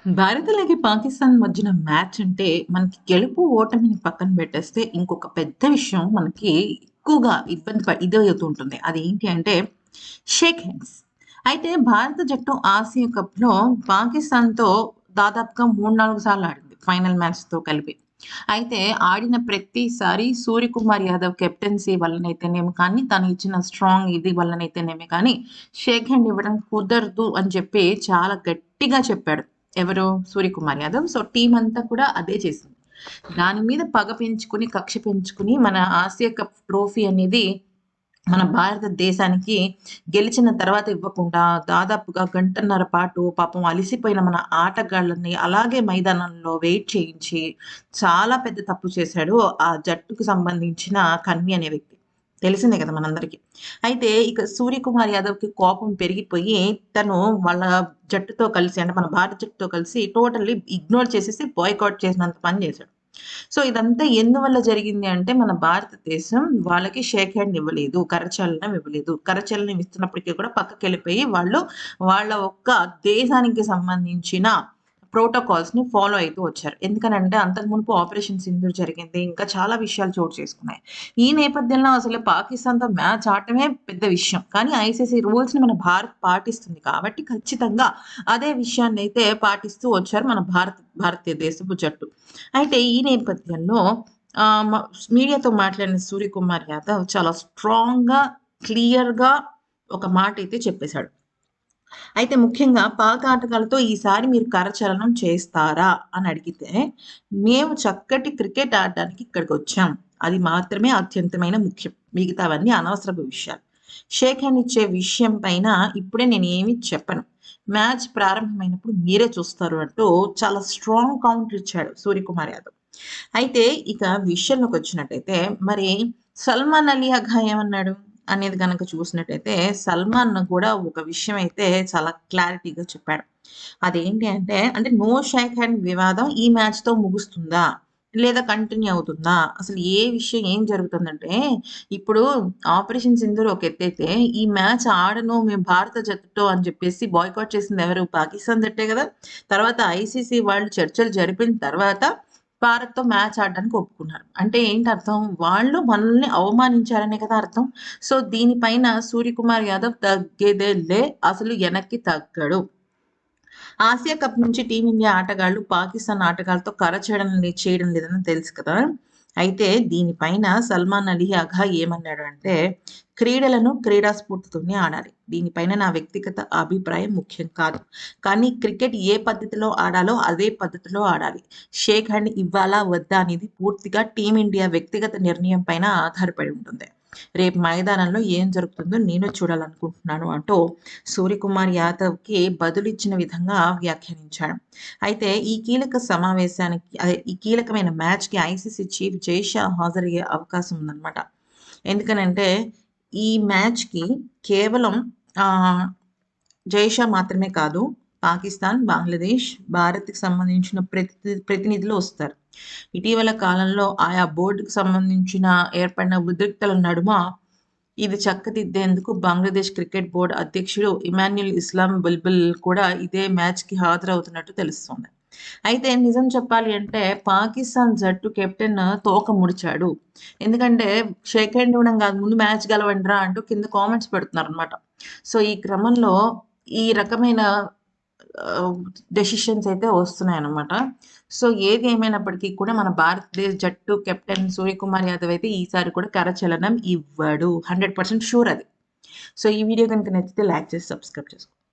భారత్ పాకిస్తాన్ మధ్యన మ్యాచ్ అంటే మనకి గెలుపు ఓటమిని పక్కన పెట్టేస్తే ఇంకొక పెద్ద విషయం మనకి ఎక్కువగా ఇదవుతూ ఉంటుంది. అదేంటి అంటే షేక్ హ్యాండ్స్. అయితే భారత జట్టు ఆసియా కప్‌లో పాకిస్తాన్‌తో దాదాపుగా 3, 4 సార్లు ఆడింది. ఫైనల్ మ్యాచ్‌తో కలిపి. అయితే ఆడిన ప్రతిసారి సూర్యకుమార్ యాదవ్ కెప్టెన్సీ వల్లనైతేనేమి కానీ, తను ఇచ్చిన స్ట్రాంగ్ ఇది వల్లనైతేనేమి కానీ, షేక్ హ్యాండ్ ఇవ్వడం కుదరదు అని చెప్పి చాలా గట్టిగా చెప్పాడు. ఎవరు? సూర్యకుమార్ యాదవ్. సో, టీమ్ అంతా కూడా అదే చేసింది. దాని మీద పగ పెంచుకొని, కక్ష పెంచుకొని మన ఆసియా కప్ ట్రోఫీ అనేది మన భారతదేశానికి గెలిచిన తర్వాత ఇవ్వకుండా దాదాపుగా గంటన్నర పాటు పాపం అలిసిపోయిన మన ఆటగాళ్ళని అలాగే మైదానంలో వెయిట్ చేయించి చాలా పెద్ద తప్పు చేశాడు ఆ జట్టుకు సంబంధించిన కన్వి అనే వ్యక్తి. తెలిసిందే కదా మనందరికీ. అయితే ఇక సూర్యకుమార్ యాదవ్‌కి కోపం పెరిగిపోయి తను వాళ్ళ జట్టుతో కలిసి అంటే మన భారత జట్టుతో కలిసి టోటల్లీ ఇగ్నోర్ చేసేసి బాయ్‌కాట్ చేసినంత పని చేశాడు. సో, ఇదంతా ఎందువల్ల జరిగింది అంటే, మన భారతదేశం వాళ్ళకి షేక్ హ్యాండ్ ఇవ్వలేదు. కరచాలనం ఇవ్వలేదు. కరచాలనం ఇస్తున్నప్పటికీ కూడా పక్కకెళ్ళిపోయి వాళ్ళు వాళ్ళ ఒక్క దేశానికి సంబంధించిన ప్రోటోకాల్స్‌ని ఫాలో అయితూ వచ్చారు. ఎందుకనంటే, అంతకుమునుపు ఆపరేషన్ సింధూర్ జరిగింది. ఇంకా చాలా విషయాలు చోటు చేసుకున్నాయి. ఈ నేపథ్యంలో అసలు పాకిస్తాన్‌తో మ్యాచ్ ఆడటమే పెద్ద విషయం. కానీ ఐసీసీ రూల్స్‌ని మన భారత్ పాటిస్తుంది కాబట్టి ఖచ్చితంగా అదే విషయాన్నైతే పాటిస్తూ వచ్చారు మన భారతీయ దేశపు జట్టు. అయితే ఈ నేపథ్యంలో ఆహ్, మ మీడియాతో మాట్లాడిన సూర్యకుమార్ యాదవ్ చాలా స్ట్రాంగ్‌గా, క్లియర్‌గా ఒక మాటైతే చెప్పేశాడు. అయితే ముఖ్యంగా పాక్ ఆటగాళ్ళతో ఈసారి మీరు కరచలనం చేస్తారా అని అడిగితే, మేము చక్కటి క్రికెట్ ఆడడానికి ఇక్కడికొచ్చాం. అది మాత్రమే అత్యంతమైన ముఖ్యం. మిగతావన్నీ అనవసరపు విషయాలు. షేక్ హ్యాండ్ ఇచ్చే విషయం పైన ఇప్పుడే నేనేమి చెప్పను. మ్యాచ్ ప్రారంభమైనప్పుడు మీరే చూస్తారు అంటూ చాలా స్ట్రాంగ్ కౌంటర్ ఇచ్చాడు సూర్యకుమార్ యాదవ్. అయితే ఇక విషయంలోకొచ్చినట్టయితే మరి సల్మాన్ అలీ అఘా ఏమన్నాడు? అనేది గనక చూసినట్టయితే సల్మాన్ కూడా ఒక విషయం అయితే చాలా క్లారిటీగా చెప్పాడు. అదేంటి అంటే నో షేక్ హ్యాండ్ వివాదం ఈ మ్యాచ్‌తో ముగుస్తుందా? లేదా కంటిన్యూ అవుతుందా? అసలు ఏ విషయం ఏం జరుగుతుందంటే, ఇప్పుడు ఆపరేషన్ సింధూర్ ఒక ఎత్తైతే, ఈ మ్యాచ్ ఆడను మేము భారత జట్టుతో అని చెప్పేసి బాయ్‌కాట్ చేసింది ఎవరు? పాకిస్తాన్ జట్టే గదా! తర్వాత ఐసీసీ వాళ్ళు చర్చలు జరిపిన తర్వాత భారత్‌తో మ్యాచ్ ఆడడానికి ఒప్పుకున్నారు. అంటే ఏంటి అర్థం? వాళ్ళు మనల్ని అవమానించారనే కదా అర్థం. సో, దీనిపైన సూర్యకుమార్ యాదవ్ తగ్గేదేలే. అసలు ఎనక్కి తగ్గడు. ఆసియా కప్ నుంచి టీమిండియా ఆటగాళ్ళు పాకిస్తాన్ ఆటగాళ్ళతో చేయడం లేదని తెలుసు కదా! అయితే దీనిపైన సల్మాన్ అలీ అఘా ఏమన్నాడు అంటే, క్రీడలను క్రీడా స్ఫూర్తితోనే ఆడాలి. దీనిపైన నా వ్యక్తిగత అభిప్రాయం ముఖ్యం కాదు. కానీ క్రికెట్ ఏ పద్ధతిలో ఆడాలో అదే పద్ధతిలో ఆడాలి. షేక్ హ్యాండ్ ఇవ్వాలా? వద్దా? అనేది పూర్తిగా టీమిండియా వ్యక్తిగత నిర్ణయం పైన ఆధారపడి ఉంటుంది. రేపు మైదానంలో ఏం జరుగుతుందో నేను చూడాలనుకుంటున్నాను అంటూ సూర్యకుమార్ యాదవ్‌కి బదులిచ్చిన విధంగా వ్యాఖ్యానించాడు. అయితే ఈ కీలక సమావేశానికి ఈ కీలకమైన మ్యాచ్‌కి ఐసీసీ చీఫ్ జైషా హాజరయ్యే అవకాశం ఉందన్నమాట. ఎందుకనంటే ఈ మ్యాచ్‌కి కేవలం ఆహ్, జైషా మాత్రమే కాదు పాకిస్తాన్, బంగ్లాదేశ్, భారత్‌కి సంబంధించిన ప్రతినిధులు వస్తారు. ఇటీవల కాలంలో ఆయా బోర్డుకు సంబంధించిన ఏర్పడిన ఉద్రిక్తల నడుమ ఇది చక్కదిద్దేందుకు బంగ్లాదేశ్ క్రికెట్ బోర్డ్ అధ్యక్షుడు ఇమాన్యుల్ ఇస్లాం బుల్బుల్ కూడా ఇదే మ్యాచ్‌కి హాజరవుతున్నట్టు తెలుస్తోంది. అయితే నిజం చెప్పాలి అంటే పాకిస్తాన్ జట్టు కెప్టెన్ తోక ముడిచాడు. ఎందుకంటే షేక్ హ్యాండ్ ఇవ్వడం కాదు ముందు మ్యాచ్ గెలవండిరా అంటూ కింద కామెంట్స్ పెడుతున్నారనమాట. సో, ఈ క్రమంలో ఈ రకమైన ఆహ్, డెసిషన్స్ అయితే వస్తున్నాయన్నమాట. సో, ఏది ఏమైనప్పటికీ కూడా మన భారతదేశ జట్టు కెప్టెన్ సూర్యకుమార్ యాదవ్ అయితే ఈసారి కూడా కరచలనం ఇవ్వడు. 100% షూర్ అది. సో, ఈ వీడియో గనుక నచ్చితే లైక్ చేసి సబ్స్క్రైబ్ చేసుకోండి.